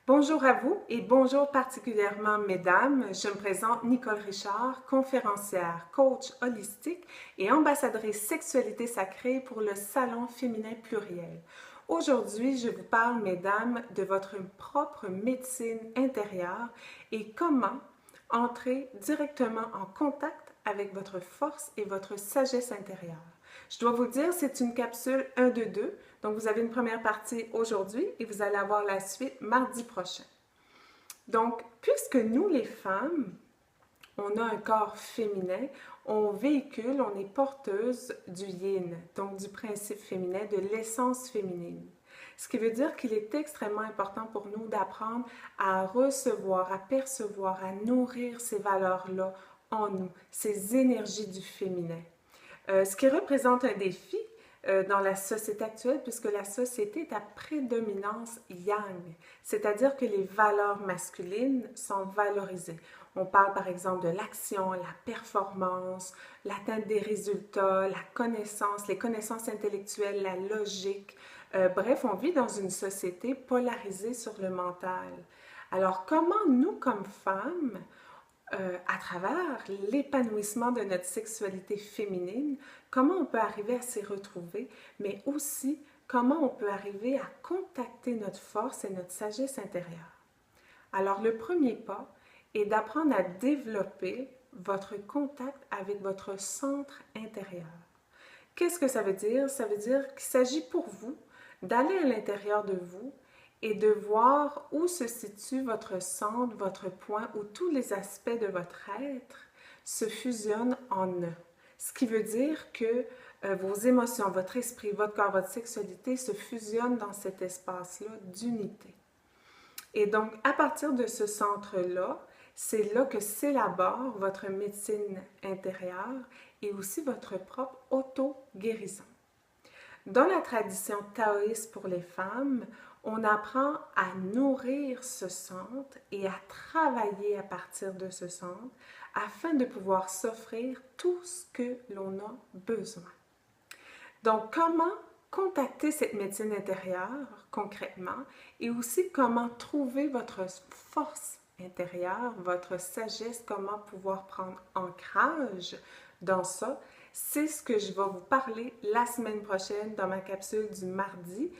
Bonjour à vous et bonjour particulièrement mesdames. Je me présente Nicole Richard, conférencière, coach holistique et ambassadrice sexualité sacrée pour le Salon féminin pluriel. Aujourd'hui, je vous parle mesdames de votre propre médecine intérieure et comment entrer directement en contact avec votre force et votre sagesse intérieure. Je dois vous dire, c'est une capsule 1 de 2. Donc, vous avez une première partie aujourd'hui et vous allez avoir la suite mardi prochain. Donc, puisque nous, les femmes, on a un corps féminin, on véhicule, on est porteuse du yin, donc du principe féminin, de l'essence féminine. Ce qui veut dire qu'il est extrêmement important pour nous d'apprendre à recevoir, à percevoir, à nourrir ces valeurs-là en nous, ces énergies du féminin. Ce qui représente un défi dans la société actuelle, puisque la société est à prédominance yang, c'est-à-dire que les valeurs masculines sont valorisées. On parle par exemple de l'action, la performance, l'atteinte des résultats, la connaissance, les connaissances intellectuelles, la logique. Bref, on vit dans une société polarisée sur le mental. Alors, comment nous, comme femmes, à travers l'épanouissement de notre sexualité féminine, comment on peut arriver à s'y retrouver, mais aussi comment on peut arriver à contacter notre force et notre sagesse intérieure. Alors, le premier pas est d'apprendre à développer votre contact avec votre centre intérieur. Qu'est-ce que ça veut dire? Ça veut dire qu'il s'agit pour vous d'aller à l'intérieur de vous et de voir où se situe votre centre, votre point, où tous les aspects de votre être se fusionnent en un. Ce qui veut dire que vos émotions, votre esprit, votre corps, votre sexualité se fusionnent dans cet espace-là d'unité. Et donc, à partir de ce centre-là, c'est là que s'élabore votre médecine intérieure et aussi votre propre auto-guérison. Dans la tradition taoïste pour les femmes, on apprend à nourrir ce centre et à travailler à partir de ce centre afin de pouvoir s'offrir tout ce que l'on a besoin. Donc, comment contacter cette médecine intérieure concrètement et aussi comment trouver votre force intérieure, votre sagesse, comment pouvoir prendre ancrage dans ça. C'est ce que je vais vous parler la semaine prochaine dans ma capsule du mardi,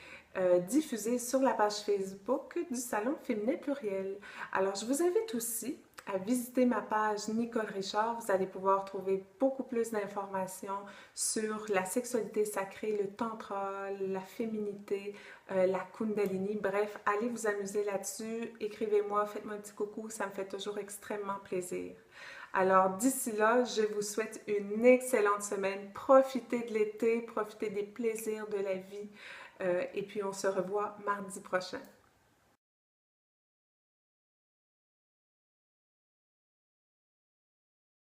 diffusée sur la page Facebook du Salon féminin pluriel. Alors, je vous invite aussi à visiter ma page Nicole Richard. Vous allez pouvoir trouver beaucoup plus d'informations sur la sexualité sacrée, le tantra, la féminité, la kundalini. Bref, allez vous amuser là-dessus. Écrivez-moi, faites-moi un petit coucou, ça me fait toujours extrêmement plaisir. Alors d'ici là, je vous souhaite une excellente semaine. Profitez de l'été, profitez des plaisirs de la vie et puis on se revoit mardi prochain.